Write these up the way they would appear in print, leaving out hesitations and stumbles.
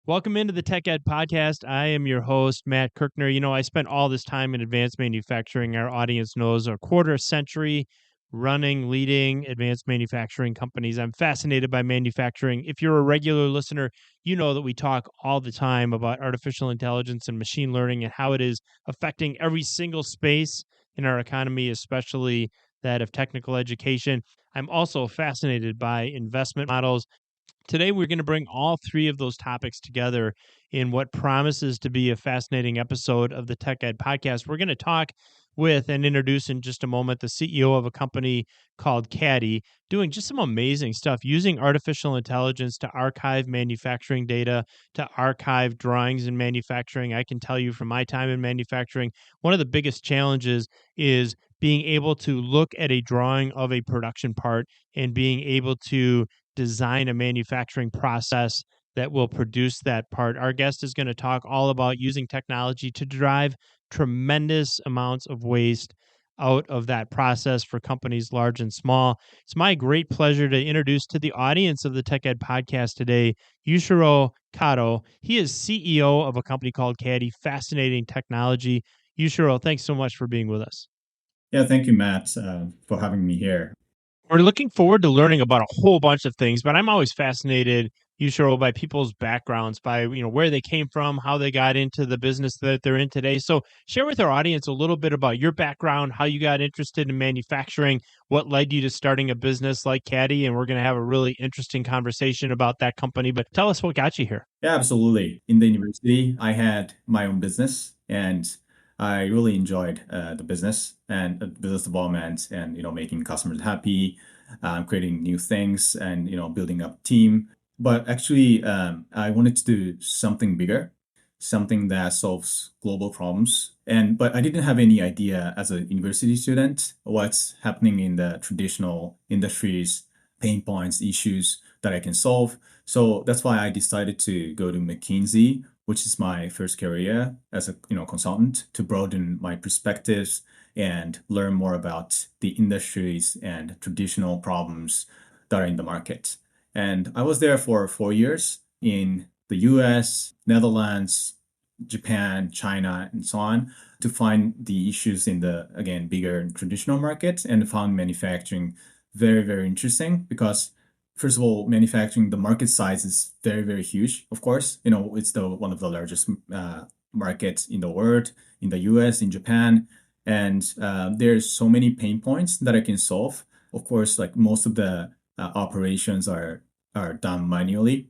Welcome into the Tech Ed Podcast. I am your host, Matt Kirkner. I spent all this time in advanced manufacturing. Our audience knows a quarter century running, leading advanced manufacturing companies. I'm fascinated by manufacturing. If you're a regular listener, you know that we talk all the time about artificial intelligence and machine learning and how it is affecting every single space in our economy, especially that of technical education. I'm also fascinated by investment models. Today, we're going to bring all three of those topics together in what promises to be a fascinating episode of the Tech Ed Podcast. We're going to talk with and introduce in just a moment the CEO of a company called CADDi, doing just some amazing stuff using artificial intelligence to archive manufacturing data, to archive drawings in manufacturing. I can tell you from my time in manufacturing, one of the biggest challenges is being able to look at a drawing of a production part and being able to design a manufacturing process that will produce that part. Our guest is going to talk all about using technology to drive tremendous amounts of waste out of that process for companies large and small. It's my great pleasure to introduce to the audience of the Tech Ed Podcast today, Yushiro Kato. He is CEO of a company called CADDi, fascinating technology. Yushiro, thanks so much for being with us. Yeah, thank you, Matt, for having me here. We're looking forward to learning about a whole bunch of things, but I'm always fascinated, Yushiro, by people's backgrounds, by where they came from, how they got into the business that they're in today. So share with our audience a little bit about your background, how you got interested in manufacturing, what led you to starting a business like CADDi, and we're going to have a really interesting conversation about that company. But tell us what got you here. Yeah, absolutely. In the university, I had my own business, and I really enjoyed the business and business development, and making customers happy, creating new things, and building up a team. But actually, I wanted to do something bigger, something that solves global problems. But I didn't have any idea as a university student what's happening in the traditional industries, pain points, issues that I can solve. So that's why I decided to go to McKinsey, which is my first career as a consultant, to broaden my perspectives and learn more about the industries and traditional problems that are in the market. And I was there for 4 years in the US, Netherlands, Japan, China, and so on, to find the issues in the, again, bigger traditional market, and found manufacturing very, very interesting because, first of all, manufacturing, the market size is very, very huge. Of course, it's one of the largest markets in the world, in the US, in Japan, and there's so many pain points that I can solve. Of course, like most of the operations are done manually.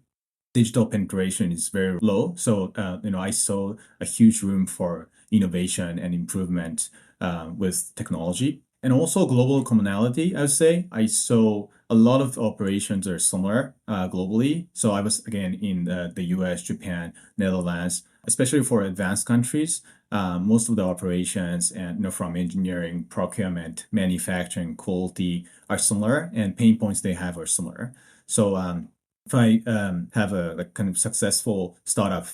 Digital penetration is very low, so I saw a huge room for innovation and improvement with technology. And also global commonality, I would say. I saw a lot of operations are similar globally. So I was, again, in the US, Japan, Netherlands, especially for advanced countries. Most of the operations and from engineering, procurement, manufacturing, quality are similar, and pain points they have are similar. So if I have a kind of successful startup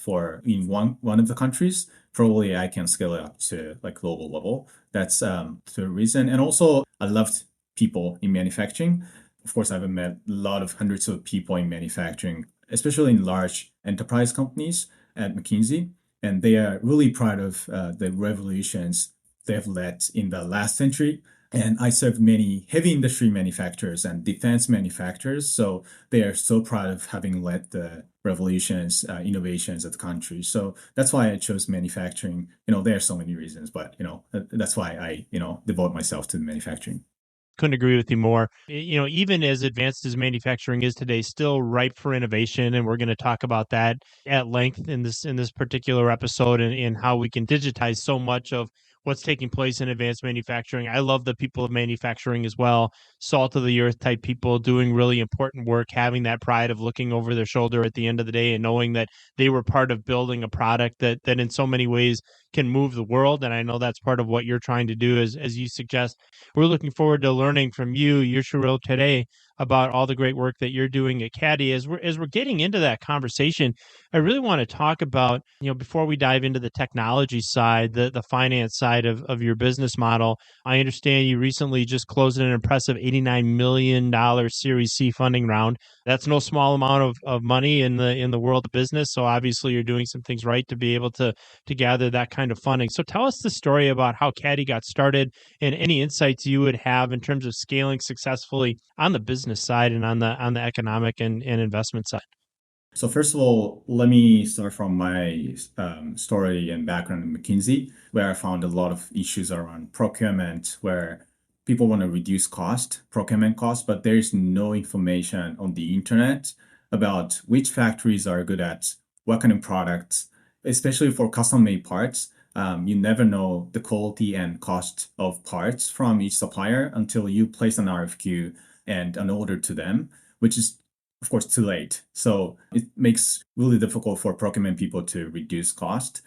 in one of the countries, probably I can scale it up to like global level. That's the reason. And also, I loved people in manufacturing. Of course, I've met a lot of hundreds of people in manufacturing, especially in large enterprise companies at McKinsey. And they are really proud of the revolutions they've led in the last century. And I serve many heavy industry manufacturers and defense manufacturers. So they are so proud of having led the revolutions, innovations of the country. So that's why I chose manufacturing. There are so many reasons, but, that's why I, devote myself to manufacturing. Couldn't agree with you more. Even as advanced as manufacturing is today, still ripe for innovation, and we're going to talk about that at length in this particular episode, and how we can digitize so much of what's taking place in advanced manufacturing. I love the people of manufacturing as well, salt of the earth type people doing really important work, having that pride of looking over their shoulder at the end of the day and knowing that they were part of building a product that in so many ways can move the world. And I know that's part of what you're trying to do, as you suggest. We're looking forward to learning from you, Yushiro, today about all the great work that you're doing at CADDi. As we're getting into that conversation, I really want to talk about, before we dive into the technology side, the finance side of your business model. I understand you recently just closed an impressive $89 million Series C funding round. That's no small amount of money in the world of business. So obviously you're doing some things right to be able to gather that kind of funding. So tell us the story about how CADDi got started and any insights you would have in terms of scaling successfully on the business side and on the economic and investment side. So first of all, let me start from my story and background in McKinsey, where I found a lot of issues around procurement, where people want to reduce procurement cost, but there is no information on the internet about which factories are good at what kind of products, especially for custom-made parts. You never know the quality and cost of parts from each supplier until you place an RFQ and an order to them, which is of course, too late. So it makes really difficult for procurement people to reduce cost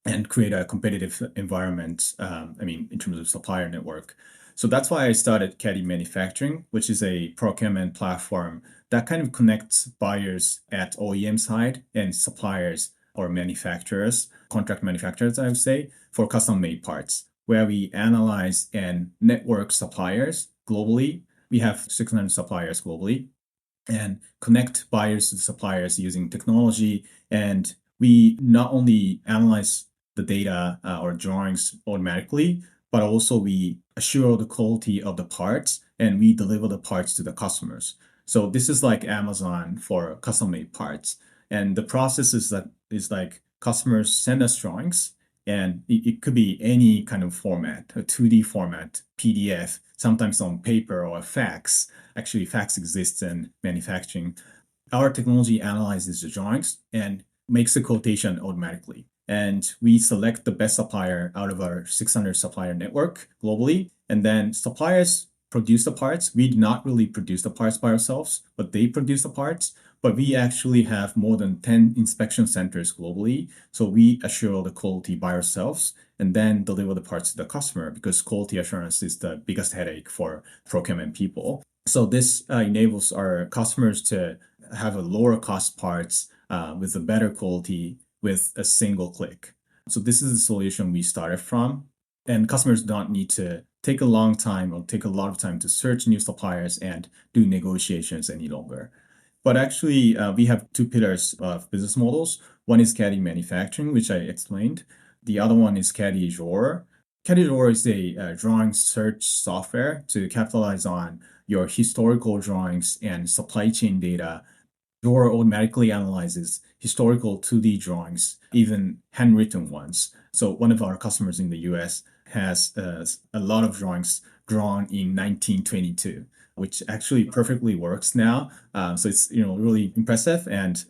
and create a competitive environment. In terms of supplier network. So that's why I started CADDi Manufacturing, which is a procurement platform that kind of connects buyers at OEM side and suppliers or manufacturers, contract manufacturers, I would say, for custom made parts, where we analyze and network suppliers globally. We have 600 suppliers globally and connect buyers to suppliers using technology. And we not only analyze the data or drawings automatically, but also we assure the quality of the parts and we deliver the parts to the customers. So this is like Amazon for custom made parts. And the process is like customers send us drawings and it could be any kind of format, a 2D format, PDF, sometimes on paper or fax. Actually, fax exists in manufacturing. Our technology analyzes the drawings and makes a quotation automatically. And we select the best supplier out of our 600 supplier network globally. And then suppliers produce the parts. We do not really produce the parts by ourselves, but they produce the parts. But we actually have more than 10 inspection centers globally. So we assure the quality by ourselves and then deliver the parts to the customer because quality assurance is the biggest headache for procurement people. So this enables our customers to have a lower cost parts with a better quality with a single click. So this is the solution we started from. And customers don't need to take a long time or take a lot of time to search new suppliers and do negotiations any longer. But actually, we have two pillars of business models. One is CADDi Manufacturing, which I explained. The other one is CADDi Drawer. CADDi Drawer is a drawing search software to capitalize on your historical drawings and supply chain data. Drawer automatically analyzes historical 2D drawings, even handwritten ones. So one of our customers in the US has a lot of drawings drawn in 1922, which actually perfectly works now. So it's really impressive, and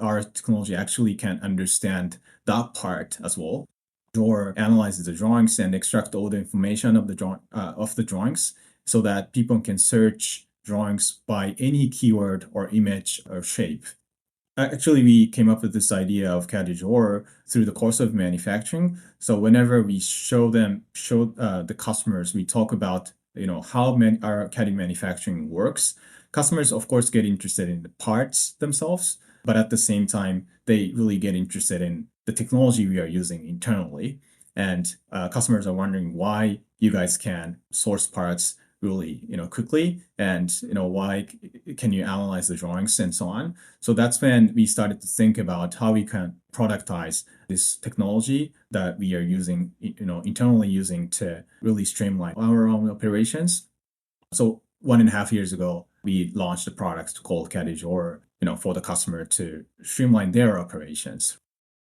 our technology actually can understand that part as well. Drawer analyzes the drawings and extract all the information of the drawings so that people can search drawings by any keyword or image or shape. Actually, we came up with this idea of CADDi Drawer through the course of manufacturing. So whenever we show the customers, we talk about how our CADDi manufacturing works. Customers, of course, get interested in the parts themselves, but at the same time, they really get interested in the technology we are using internally. And customers are wondering why you guys can source parts really quickly, and why can you analyze the drawings and so on. So that's when we started to think about how we can productize this technology that we are using internally using to really streamline our own operations. So 1.5 years ago we launched a product called CADDi Drawer for the customer to streamline their operations.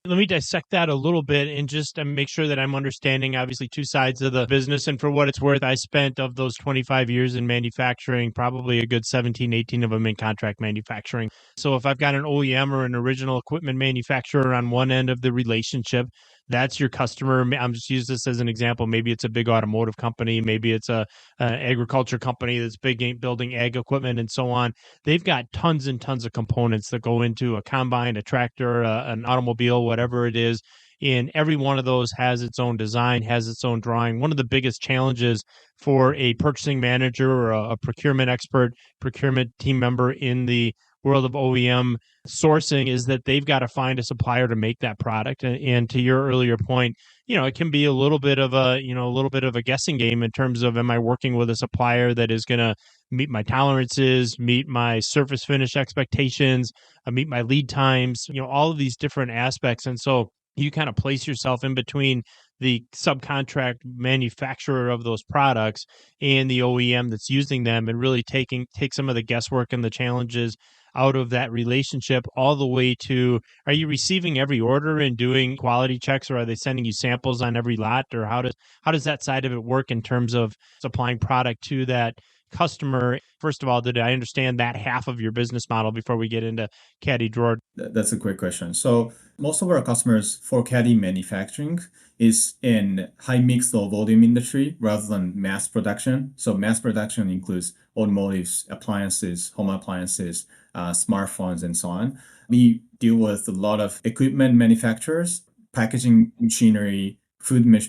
Let me dissect that a little bit and just make sure that I'm understanding, obviously, two sides of the business. And for what it's worth, I spent of those 25 years in manufacturing, probably a good 17, 18 of them in contract manufacturing. So if I've got an OEM or an original equipment manufacturer on one end of the relationship, that's your customer. I'm just use this as an example. Maybe it's a big automotive company. Maybe it's a agriculture company that's big building ag equipment and so on. They've got tons and tons of components that go into a combine, a tractor, an automobile, whatever it is. And every one of those has its own design, has its own drawing. One of the biggest challenges for a purchasing manager or a procurement expert, procurement team member in the world of OEM sourcing is that they've got to find a supplier to make that product. And to your earlier point, it can be a little bit of a guessing game in terms of, am I working with a supplier that is going to meet my tolerances, meet my surface finish expectations, meet my lead times, all of these different aspects. And so you kind of place yourself in between the subcontract manufacturer of those products and the OEM that's using them, and really take some of the guesswork and the challenges out of that relationship, all the way to, are you receiving every order and doing quality checks, or are they sending you samples on every lot? Or how does that side of it work in terms of supplying product to that customer? First of all, did I understand that half of your business model before we get into CADDi drawer? That's a great question. So most of our customers for CADDi manufacturing is in high mix, low volume industry rather than mass production. So mass production includes automotives, appliances, home appliances, smartphones, and so on. We deal with a lot of equipment manufacturers, packaging machinery,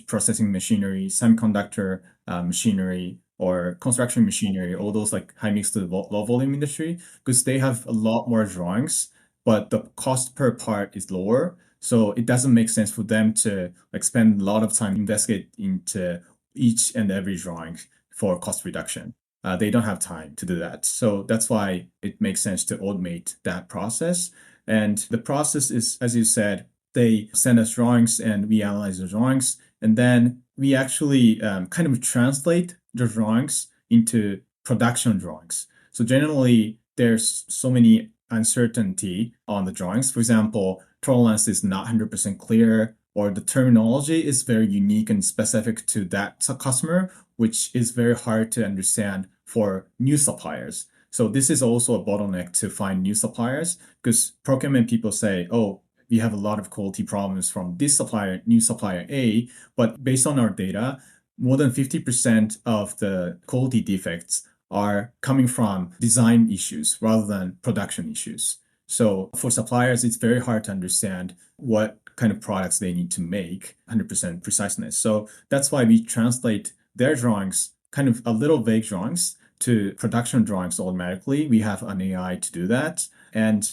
processing machinery, semiconductor machinery, or construction machinery, all those like high mix to low volume industry, because they have a lot more drawings, but the cost per part is lower. So it doesn't make sense for them to like spend a lot of time investigate into each and every drawing for cost reduction. They don't have time to do that. So that's why it makes sense to automate that process. And the process is, as you said, they send us drawings and we analyze the drawings. And then we actually kind of translate the drawings into production drawings. So generally, there's so many uncertainty on the drawings. For example, tolerance is not 100% clear, or the terminology is very unique and specific to that customer, which is very hard to understand for new suppliers. So this is also a bottleneck to find new suppliers, because procurement people say, oh, we have a lot of quality problems from this supplier, new supplier A, but based on our data, more than 50% of the quality defects are coming from design issues rather than production issues. So for suppliers, it's very hard to understand what kind of products they need to make 100% preciseness. So that's why we translate their drawings, kind of a little vague drawings, to production drawings automatically. We have an AI to do that, and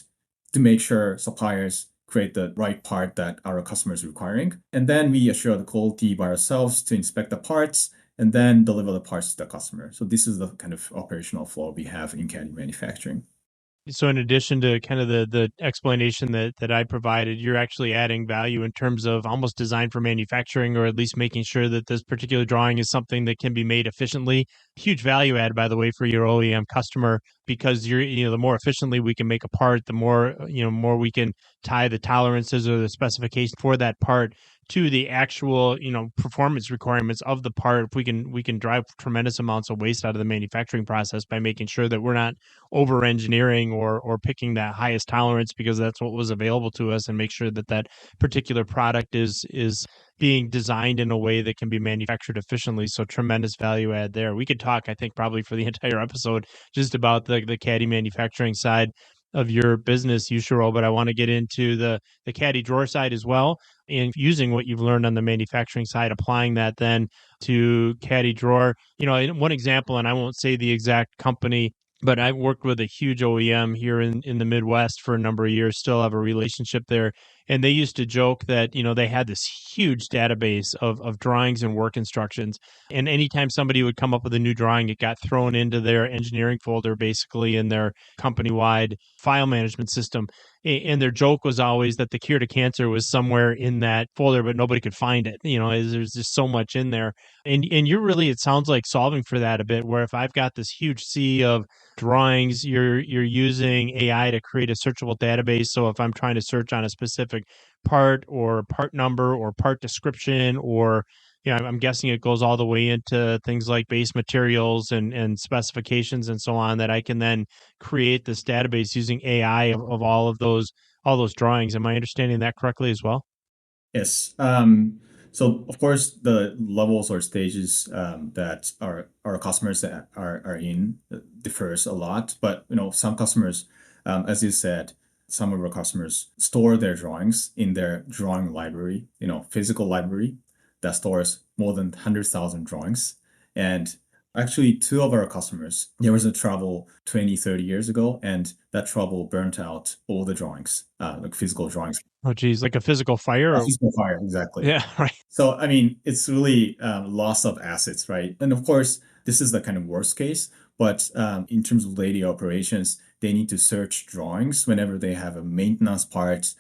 to make sure suppliers create the right part that our customers are requiring. And then we assure the quality by ourselves to inspect the parts and then deliver the parts to the customer. So this is the kind of operational flow we have in CADDi manufacturing. So in addition to kind of the explanation that I provided, you're actually adding value in terms of almost design for manufacturing, or at least making sure that this particular drawing is something that can be made efficiently. Huge value add, by the way, for your OEM customer, because the more efficiently we can make a part, the more we can tie the tolerances or the specification for that part to the actual performance requirements of the part. If we can drive tremendous amounts of waste out of the manufacturing process by making sure that we're not over engineering or picking that highest tolerance because that's what was available to us, and make sure that that particular product is being designed in a way that can be manufactured efficiently. So tremendous value add there. We could talk, I think, probably for the entire episode just about the CADDi manufacturing side of your business, Yushiro, but I want to get into the CADDi drawer side as well, and using what you've learned on the manufacturing side, applying that then to CADDi drawer. One example, and I won't say the exact company, but I've worked with a huge OEM here in the Midwest for a number of years, still have a relationship there. And they used to joke that, they had this huge database of drawings and work instructions. And anytime somebody would come up with a new drawing, it got thrown into their engineering folder, basically in their company-wide file management system. And their joke was always that the cure to cancer was somewhere in that folder, but nobody could find it. There's just so much in there. And you're really, it sounds like, solving for that a bit, where if I've got this huge sea of drawings, you're using AI to create a searchable database. So if I'm trying to search on a specific part or part number or part description, or I'm guessing it goes all the way into things like base materials and specifications and so on, that I can then create this database using AI of all those drawings. Am I understanding that correctly as well? Yes. So of course, the levels or stages that our customers are in differs a lot. But some customers, as you said, some of our customers store their drawings in their drawing library, physical library that stores more than 100,000 drawings. And Actually, two of our customers, there was a trouble 20, 30 years ago, and that trouble burnt out all the drawings, like physical drawings. Oh, geez, like a physical fire? A Or, physical fire, exactly. yeah, right. So, I mean, it's really loss of assets, right? And of course, this is the kind of worst case. But in terms of daily operations, they need to search drawings whenever they have a maintenance parts,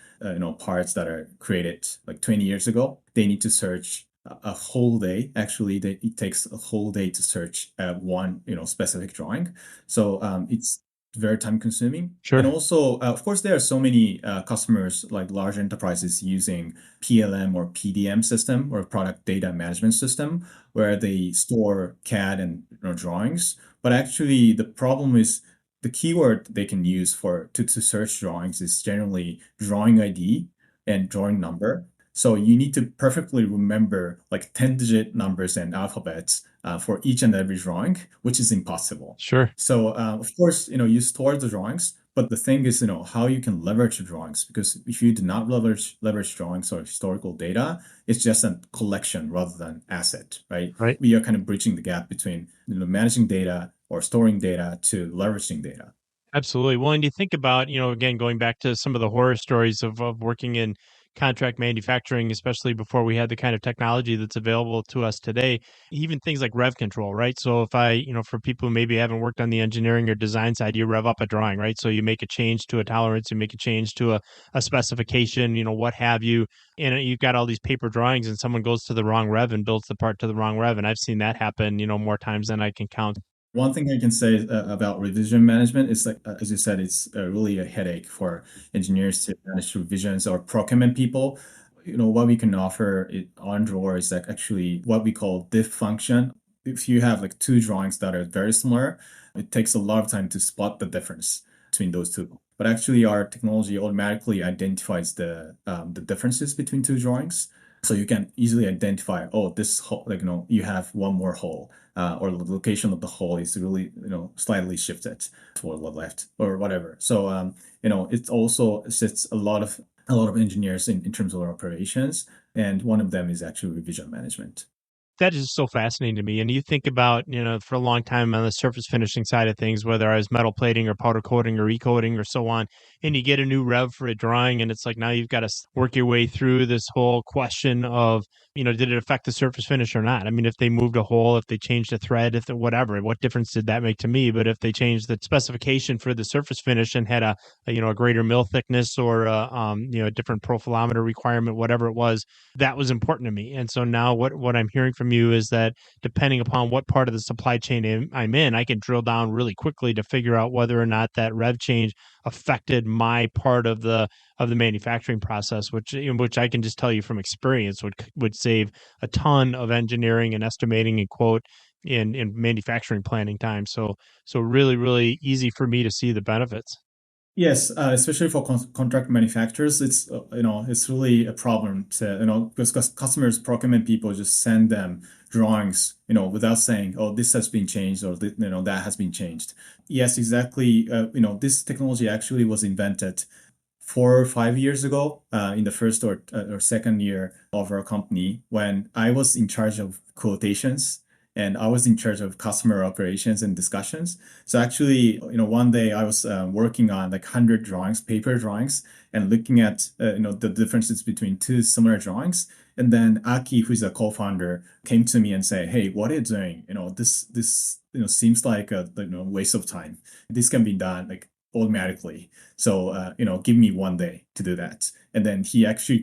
parts that are created like 20 years ago. They need to search a whole day. Actually, it takes a whole day to search one, specific drawing. So it's very time consuming. And Sure. also, of course, there are so many customers like large enterprises using PLM or PDM system or product data management system where they store CAD and drawings. But actually, the problem is the keyword they can use to search drawings is generally drawing ID and drawing number. So you need to perfectly remember like 10-digit numbers and alphabets for each and every drawing, which is impossible. Sure. So of course, you store the drawings, but the thing is, how you can leverage the drawings. Because if you do not leverage drawings or historical data, it's just a collection rather than asset, right? Right. We are kind of bridging the gap between managing data or storing data to leveraging data. Absolutely. Well, and you think about, again, going back to some of the horror stories of working in contract manufacturing, especially before we had the kind of technology that's available to us today, even things like rev control, right? So if for people who maybe haven't worked on the engineering or design side, you rev up a drawing, right? So you make a change to a tolerance, you make a change to a specification, what have you. And you've got all these paper drawings and someone goes to the wrong rev and builds the part to the wrong rev. And I've seen that happen, more times than I can count. One thing I can say about revision management is like, as you said, it's really a headache for engineers to manage revisions or procurement people. What we can offer on Drawer is like actually what we call diff function. If you have like two drawings that are very similar, it takes a lot of time to spot the difference between those two. But actually, our technology automatically identifies the differences between two drawings. So you can easily identify, oh, this hole, like, you have one more hole, or the location of the hole is really, slightly shifted toward the left or whatever. So, it also assists a lot of engineers in terms of their operations. And one of them is actually revision management. That is so fascinating to me. And you think about, for a long time on the surface finishing side of things, whether I was metal plating or powder coating or e-coating or so on, and you get a new rev for a drawing, and it's like now you've got to work your way through this whole question of, did it affect the surface finish or not? I mean, if they moved a hole, if they changed a thread, if whatever, what difference did that make to me? But if they changed the specification for the surface finish and had a greater mill thickness or a different profilometer requirement, whatever it was, that was important to me. And so now what I'm hearing from you is that depending upon what part of the supply chain I'm in, I can drill down really quickly to figure out whether or not that rev change affected my part of the manufacturing process, which I can just tell you from experience would save a ton of engineering and estimating and quote in manufacturing planning time. So really, really easy for me to see the benefits. Yes, especially for contract manufacturers, it's really a problem to because customers, procurement people just send them drawings without saying, oh, this has been changed or that has been changed. Yes, exactly. This technology actually was invented 4 or 5 years ago, in the first or second year of our company, when I was in charge of quotations and I was in charge of customer operations and discussions. So actually, one day I was working on like 100 drawings, paper drawings, and looking at the differences between two similar drawings. And then Aki, who's a co-founder, came to me and said, "Hey, what are you doing? This seems like a waste of time. This can be done like automatically. So, give me one day to do that." And then he actually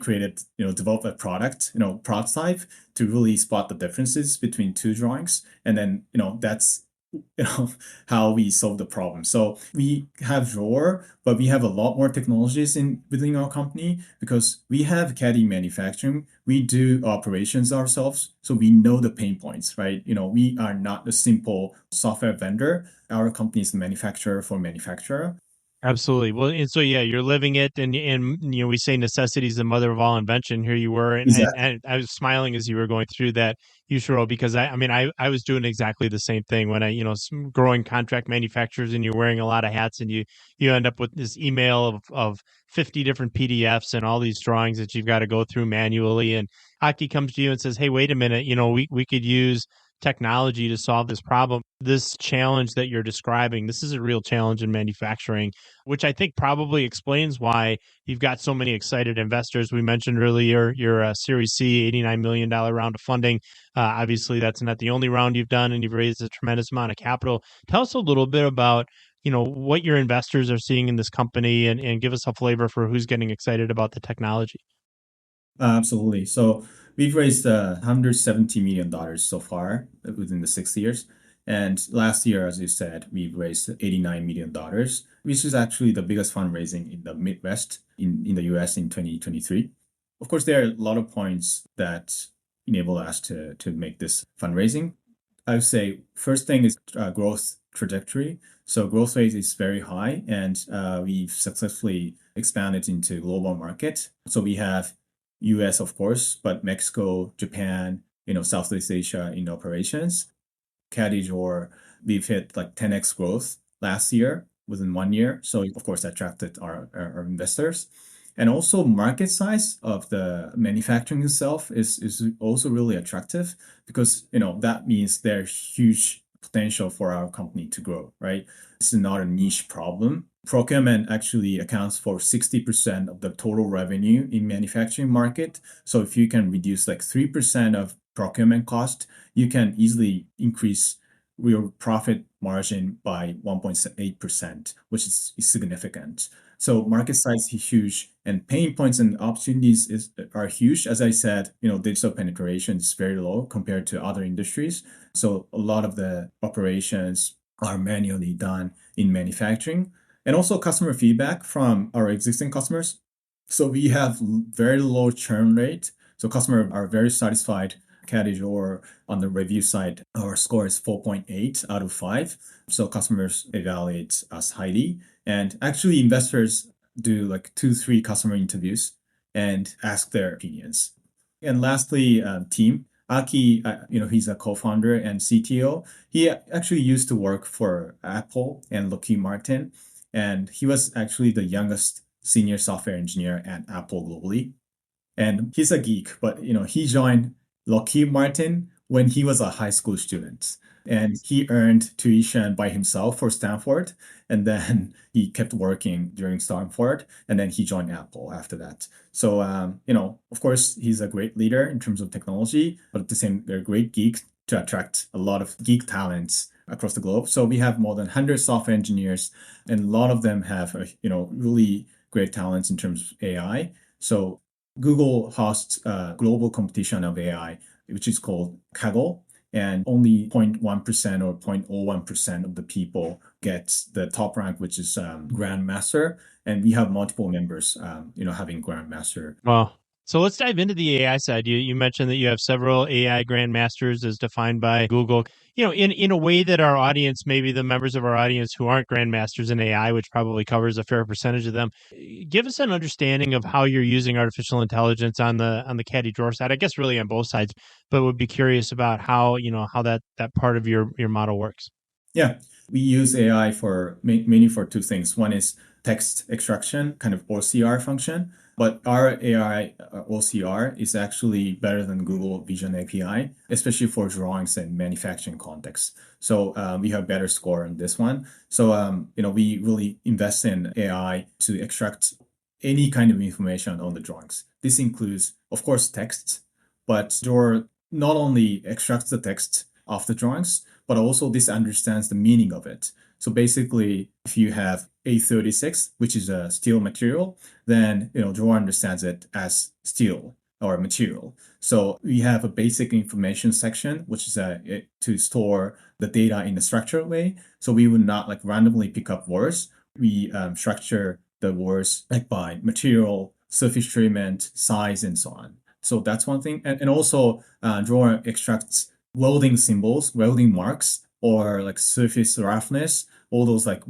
developed a product, prototype to really spot the differences between two drawings. And then, that's, how we solve the problem. So we have Drawer, but we have a lot more technologies within our company because we have CADDi manufacturing. We do operations ourselves. So we know the pain points, right? We are not a simple software vendor. Our company is a manufacturer for manufacturer. Absolutely. Well, and so yeah, you're living it, and we say necessity is the mother of all invention. Here you were, Exactly. and I was smiling as you were going through that, Yushiro, because I mean, I was doing exactly the same thing when growing contract manufacturers, and you're wearing a lot of hats, and you end up with this email of 50 different PDFs and all these drawings that you've got to go through manually, and Aki comes to you and says, "Hey, wait a minute, we could use." technology to solve this problem. This challenge that you're describing, this is a real challenge in manufacturing, which I think probably explains why you've got so many excited investors. We mentioned earlier your Series C $89 million round of funding. Obviously, that's not the only round you've done, and you've raised a tremendous amount of capital. Tell us a little bit about what your investors are seeing in this company, and give us a flavor for who's getting excited about the technology. Absolutely. So we've raised $170 million so far within the 6 years. And last year, as you said, we've raised $89 million, which is actually the biggest fundraising in the Midwest in the US in 2023. Of course, there are a lot of points that enable us to make this fundraising. I would say first thing is growth trajectory. So growth rate is very high, and we've successfully expanded into global market. So we have US, of course, but Mexico, Japan, Southeast Asia in operations. CADDi, or we've hit like 10x growth last year within 1 year. So of course, attracted our investors. And also market size of the manufacturing itself is also really attractive because that means there's huge potential for our company to grow, right? This is not a niche problem. Procurement actually accounts for 60% of the total revenue in manufacturing market. So if you can reduce like 3% of procurement cost, you can easily increase your profit margin by 1.8%, which is significant. So market size is huge, and pain points and opportunities are huge. As I said, digital penetration is very low compared to other industries. So a lot of the operations are manually done in manufacturing, and also customer feedback from our existing customers. So we have very low churn rate. So customers are very satisfied. CADDi, or on the review side, our score is 4.8 out of 5. So customers evaluate us highly. And actually investors do like 2, 3 customer interviews and ask their opinions. And lastly, team. Aki, he's a co-founder and CTO. He actually used to work for Apple and Lockheed Martin, and he was actually the youngest senior software engineer at Apple globally. And he's a geek, but he joined Lockheed Martin when he was a high school student. And he earned tuition by himself for Stanford. And then he kept working during Stanford. And then he joined Apple after that. So, of course, he's a great leader in terms of technology, but at the same, they're a great geek to attract a lot of geek talents across the globe. So we have more than 100 software engineers, and a lot of them have, really great talents in terms of AI. So Google hosts a global competition of AI, which is called Kaggle, and only 0.1% or 0.01% of the people get the top rank, which is Grandmaster. And we have multiple members, having Grandmaster. Well, so let's dive into the AI side. You mentioned that you have several AI grandmasters as defined by Google. In a way that our audience, maybe the members of our audience who aren't grandmasters in AI, which probably covers a fair percentage of them, give us an understanding of how you're using artificial intelligence on the CADDi drawer side. I guess really on both sides, but would be curious about how how that part of your model works. Yeah, we use AI for mainly for 2 things. One is text extraction, kind of OCR function. But our AI OCR is actually better than Google Vision API, especially for drawings and manufacturing context. So we have better score on this one. So we really invest in AI to extract any kind of information on the drawings. This includes, of course, text, but drawer not only extracts the text of the drawings, but also this understands the meaning of it. So basically, if you have A36, which is a steel material, then drawer understands it as steel or material. So we have a basic information section, which is to store the data in a structured way. So we would not like randomly pick up words. We structure the words like by material, surface treatment, size, and so on. So that's one thing. And also drawer extracts welding symbols, welding marks, or like surface roughness, all those like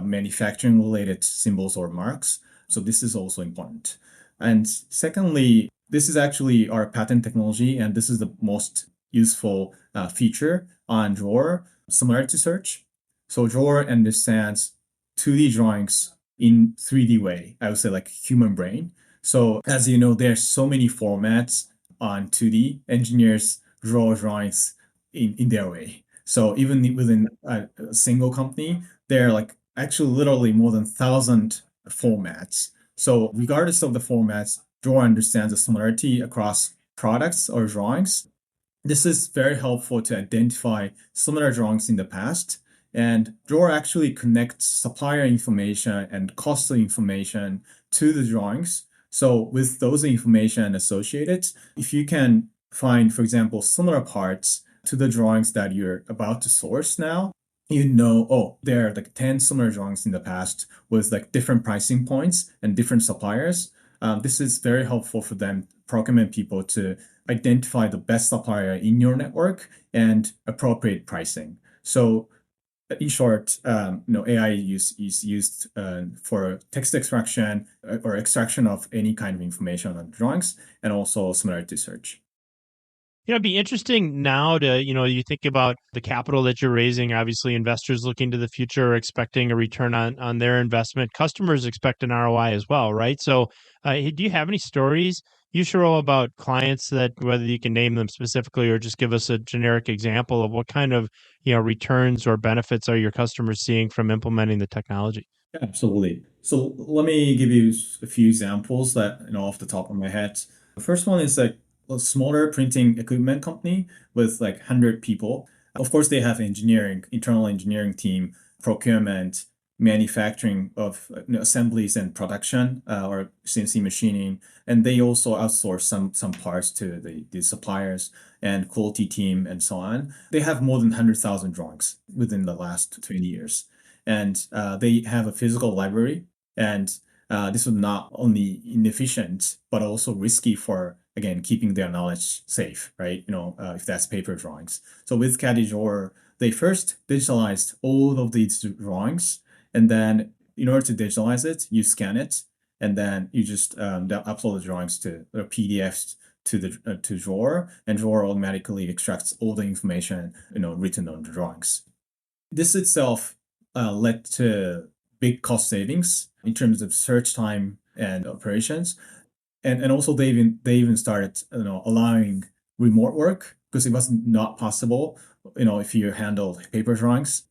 manufacturing related symbols or marks. So this is also important. And secondly, this is actually our patent technology, and this is the most useful feature on drawer, similarity search. So drawer understands 2D drawings in 3D way. I would say like human brain. So as you know, there's so many formats on 2D. Engineers draw drawings in their way. So even within a single company, there are like actually literally more than 1,000 formats. So regardless of the formats, drawer understands the similarity across products or drawings. This is very helpful to identify similar drawings in the past. And drawer actually connects supplier information and cost information to the drawings. So with those information associated, if you can find, for example, similar parts to the drawings that you're about to source now, you know, oh, there are like 10 similar drawings in the past with like different pricing points and different suppliers. This is very helpful for them, procurement people, to identify the best supplier in your network and appropriate pricing. So in short, AI is used for text extraction or extraction of any kind of information on drawings and also similarity search. It'd be interesting now to, you think about the capital that you're raising. Obviously, investors looking to the future are expecting a return on their investment. Customers expect an ROI as well, right? So, do you have any stories, Yushiro, about clients that, whether you can name them specifically or just give us a generic example of what kind of, returns or benefits are your customers seeing from implementing the technology? Yeah, absolutely. So let me give you a few examples that, off the top of my head. The first one is like a smaller printing equipment company with like 100 people. Of course, they have internal engineering team, procurement, manufacturing of assemblies and production or CNC machining. And they also outsource some parts to the suppliers and quality team and so on. They have more than 100,000 drawings within the last 20 years. And they have a physical library. And this was not only inefficient, but also risky for, again, keeping their knowledge safe, right? If that's paper drawings. So with CADDi Drawer, they first digitalized all of these drawings. And then in order to digitalize it, you scan it. And then you just upload the drawings to or PDFs to Drawer, and Drawer automatically extracts all the information written on the drawings. This itself led to big cost savings in terms of search time and operations. And also they even started allowing remote work because it was not possible if you handle paper drawings.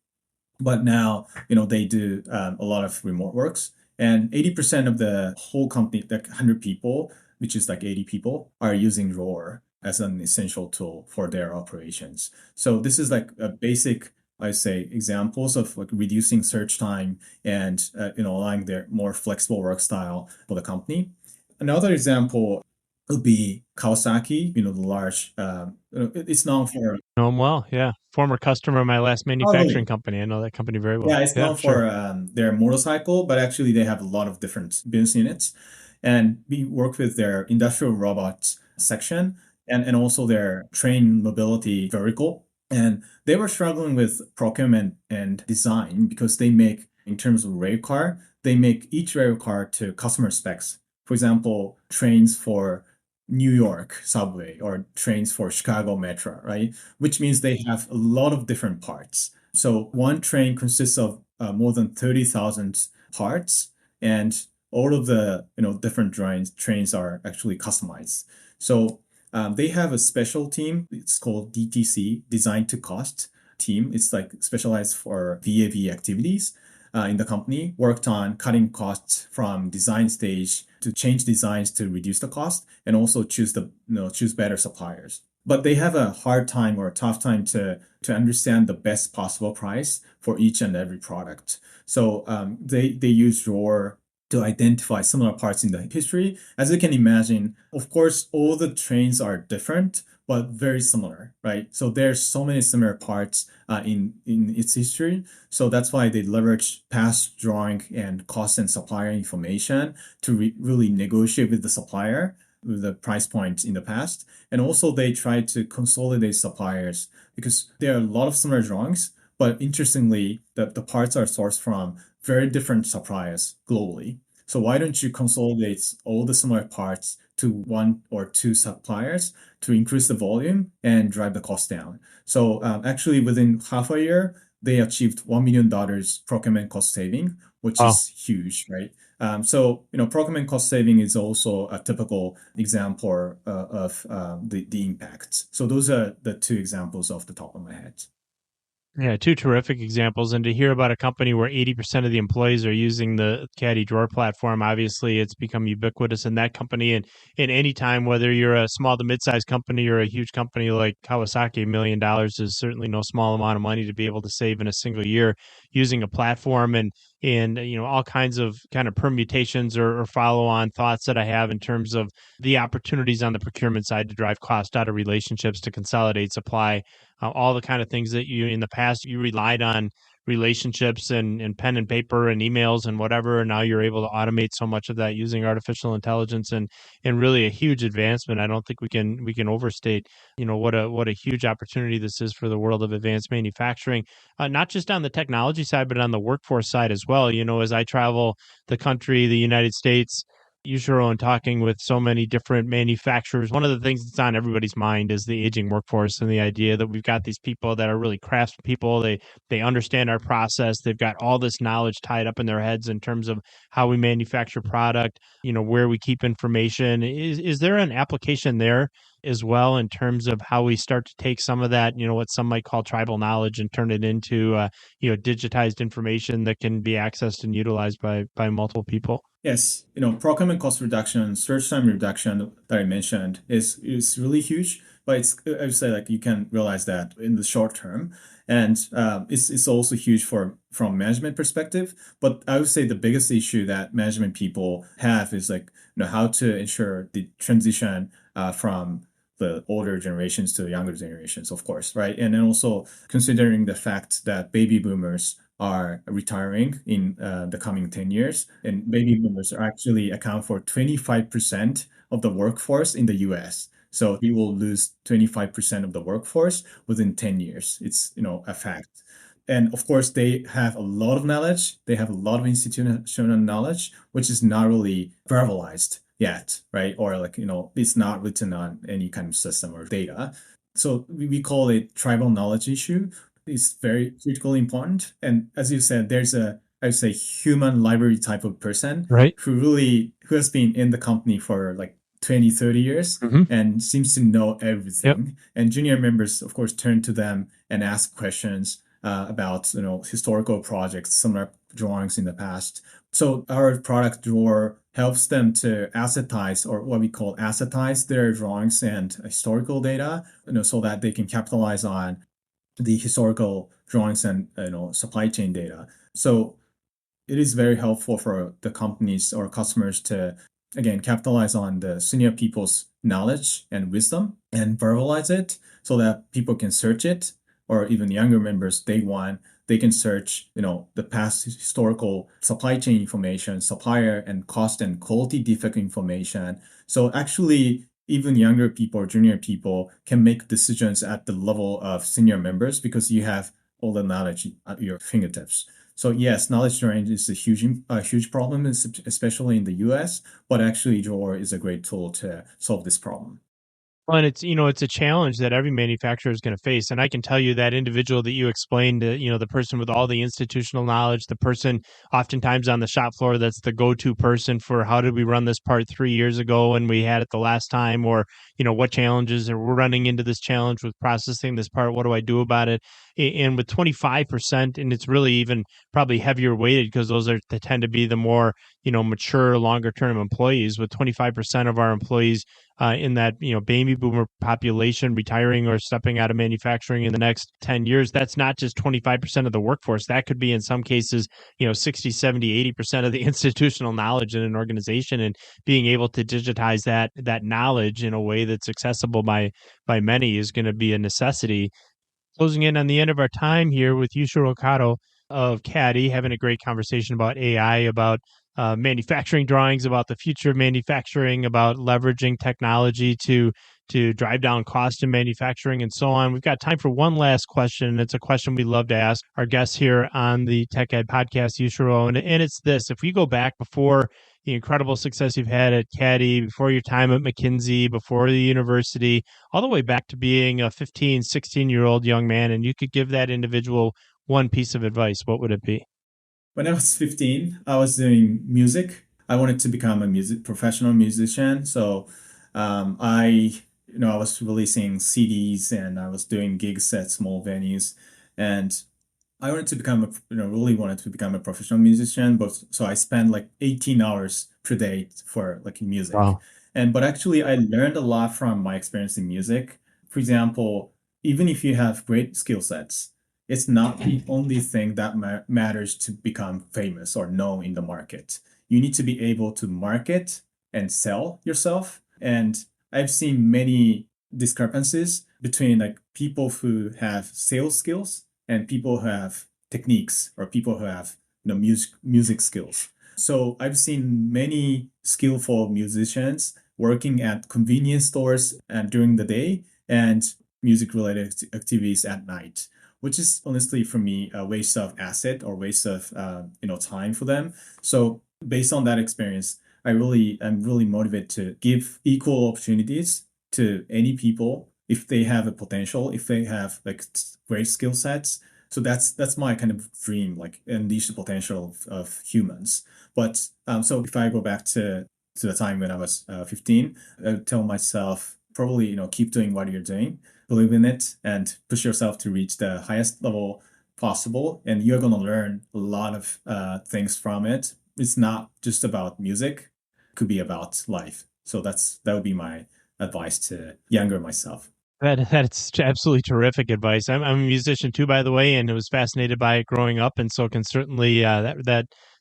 But now they do a lot of remote works, and 80% of the whole company, like 100 people, which is like 80 people, are using Roar as an essential tool for their operations. So this is like a basic, I say, examples of like reducing search time and allowing their more flexible work style for the company. Another example would be Kawasaki, the large, it's known for. Know them well, yeah. Former customer of my last Oh, manufacturing really? company. I know that company very well. Yeah, it's Yeah, known sure. for their motorcycle, but actually they have a lot of different business units. And we work with their industrial robots section and also their train mobility vertical. And they were struggling with procurement and design because they make, in terms of rail car, they make each rail car to customer specs. For example, trains for New York subway or trains for Chicago Metro, right? Which means they have a lot of different parts. So one train consists of more than 30,000 parts, and all of the different trains are actually customized. So they have a special team. It's called DTC, Design to Cost team. It's like specialized for VAV activities in the company. Worked on cutting costs from design stage to change designs to reduce the cost, and also choose better suppliers. But they have a hard time or a tough time to understand the best possible price for each and every product. So they use Drawer to identify similar parts in the history. As you can imagine, of course, all the trains are different, but very similar, right? So there's so many similar parts in its history. So that's why they leverage past drawing and cost and supplier information to really negotiate with the supplier with the price points in the past. And also they try to consolidate suppliers because there are a lot of similar drawings, but interestingly, the parts are sourced from very different suppliers globally. So why don't you consolidate all the similar parts to one or two suppliers to increase the volume and drive the cost down? So actually within half a year, they achieved $1 million procurement cost saving, which Oh, is huge, right? So, procurement cost saving is also a typical example of the impacts. So those are the two examples off the top of my head. Yeah, two terrific examples. And to hear about a company where 80% of the employees are using the CADDi drawer platform, obviously it's become ubiquitous in that company. And in any time, whether you're a small to mid-sized company or a huge company like Kawasaki, $1 million is certainly no small amount of money to be able to save in a single year using a platform. And all kinds of kind of permutations or follow-on thoughts that I have in terms of the opportunities on the procurement side to drive cost out of relationships, to consolidate supply, all the kind of things that you in the past you relied on relationships and pen and paper and emails and whatever, and now you're able to automate so much of that using artificial intelligence, and really a huge advancement. I don't think we can overstate what a huge opportunity this is for the world of advanced manufacturing, not just on the technology side but on the workforce side as well. As I travel the country, the United States, Yushiro, and talking with so many different manufacturers, one of the things that's on everybody's mind is the aging workforce and the idea that we've got these people that are really craftspeople. They understand our process. They've got all this knowledge tied up in their heads in terms of how we manufacture product, where we keep information. Is there an application there as well in terms of how we start to take some of that, what some might call tribal knowledge, and turn it into digitized information that can be accessed and utilized by multiple people? Yes, procurement cost reduction, search time reduction that I mentioned is really huge, but I would say like you can realize that in the short term, and it's also huge from management perspective. But I would say the biggest issue that management people have is like how to ensure the transition from the older generations to the younger generations, of course, right? And then also considering the fact that baby boomers are retiring in the coming 10 years. And baby boomers are actually account for 25% of the workforce in the US. So we will lose 25% of the workforce within 10 years. It's, a fact. And of course, they have a lot of knowledge. They have a lot of institutional knowledge, which is not really verbalized yet, right? Or like, it's not written on any kind of system or data. So we call it tribal knowledge issue. It's very critically important. And as you said, there's I would say, human library type of person Right. who has been in the company for like 20, 30 years Hmm. and seems to know Yep. everything. And junior members, of course, turn to them and ask questions about, historical projects, similar drawings in the past. So our product drawer helps them to assetize, or what we call assetize, their drawings and historical data, so that they can capitalize on the historical drawings and supply chain data. So it is very helpful for the companies or customers to again capitalize on the senior people's knowledge and wisdom and verbalize it so that people can search it, or even younger members day one they can search the past historical supply chain information, supplier and cost and quality defect information. So actually even younger people or junior people can make decisions at the level of senior members because you have all the knowledge at your fingertips. So yes, knowledge sharing is a huge problem, especially in the US, but actually drawer is a great tool to solve this problem. Well, and it's a challenge that every manufacturer is going to face. And I can tell you that individual that you explained, the person with all the institutional knowledge, the person oftentimes on the shop floor that's the go-to person for how did we run this part 3 years ago and we had it the last time, or what challenges are we're running into this challenge with processing this part. What do I do about it? And with 25%, and it's really even probably heavier weighted because they tend to be the more mature, longer term employees. With 25% of our employees in that baby boomer population retiring or stepping out of manufacturing in the next 10 years, that's not just 25% of the workforce. That could be in some cases 60, 70, 80% of the institutional knowledge in an organization. And being able to digitize that knowledge in a way that's accessible by many is going to be a necessity. Closing in on the end of our time here with Yushiro Kato of CADDi, having a great conversation about AI, about manufacturing drawings, about the future of manufacturing, about leveraging technology to drive down cost in manufacturing, and so on. We've got time for one last question, and it's a question we love to ask our guests here on the Tech Ed podcast, Yushiro, and it's this: if we go back before the incredible success you've had at CADDi, before your time at McKinsey, before the university, all the way back to being a 15, 16-year-old young man, and you could give that individual one piece of advice, what would it be? When I was 15, I was doing music I wanted to become a professional musician. So I was releasing CDs and I was doing gigs at small venues. And I wanted to become really wanted to become a professional musician, but so I spent like 18 hours per day for like music. Wow. But actually I learned a lot from my experience in music. For example, even if you have great skill sets, it's not the only thing that matters to become famous or known in the market. You need to be able to market and sell yourself. And I've seen many discrepancies between like people who have sales skills and people who have techniques or people who have music skills. So I've seen many skillful musicians working at convenience stores and during the day and music related activities at night, which is honestly for me a waste of asset or waste of time for them. So based on that experience, I'm really motivated to give equal opportunities to any people if they have a potential, if they have like great skill sets. So that's my kind of dream, like unleash the potential of humans. But so if I go back to the time when I was 15, I would tell myself probably keep doing what you're doing, believe in it, and push yourself to reach the highest level possible. And you're gonna learn a lot of things from it. It's not just about music; it could be about life. So that would be my advice to younger myself. That's absolutely terrific advice. I'm a musician too, by the way, and was fascinated by it growing up, and so can certainly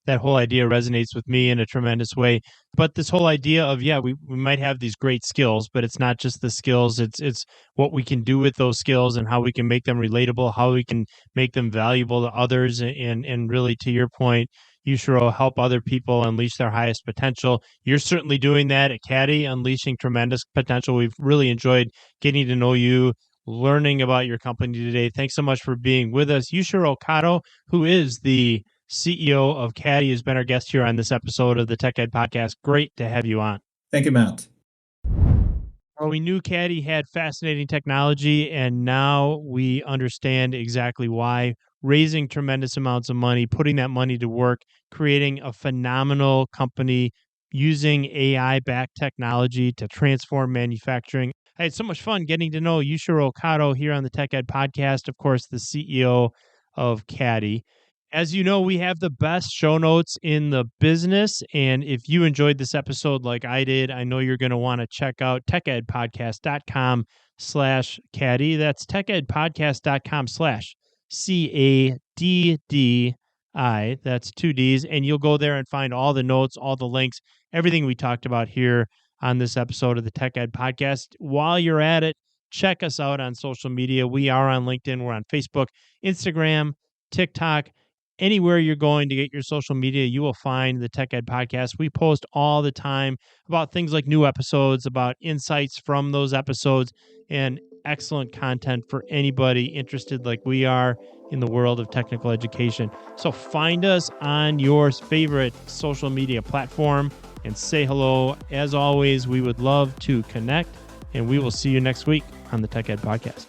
that whole idea resonates with me in a tremendous way. But this whole idea of we might have these great skills, but it's not just the skills; it's what we can do with those skills and how we can make them relatable, how we can make them valuable to others, and really to your point, Yushiro, help other people unleash their highest potential. You're certainly doing that at CADDi, unleashing tremendous potential. We've really enjoyed getting to know you, learning about your company today. Thanks so much for being with us. Yushiro Kato, who is the CEO of CADDi, has been our guest here on this episode of the Tech Ed Podcast. Great to have you on. Thank you, Matt. Well, we knew CADDi had fascinating technology, and now we understand exactly why. Raising tremendous amounts of money, putting that money to work, creating a phenomenal company using AI backed technology to transform manufacturing. I had so much fun getting to know Yushiro Kato here on the Tech Ed Podcast, of course, the CEO of CADDi. As you know, we have the best show notes in the business. And if you enjoyed this episode like I did, I know you're going to want to check out techedpodcast.com/CADDi. That's techedpodcast.com/CADDi. That's two D's. And you'll go there and find all the notes, all the links, everything we talked about here on this episode of the Tech Ed Podcast. While you're at it, check us out on social media. We are on LinkedIn, we're on Facebook, Instagram, TikTok. Anywhere you're going to get your social media, you will find the Tech Ed Podcast. We post all the time about things like new episodes, about insights from those episodes, and excellent content for anybody interested like we are in the world of technical education. So find us on your favorite social media platform and say hello. As always, we would love to connect, and we will see you next week on the Tech Ed Podcast.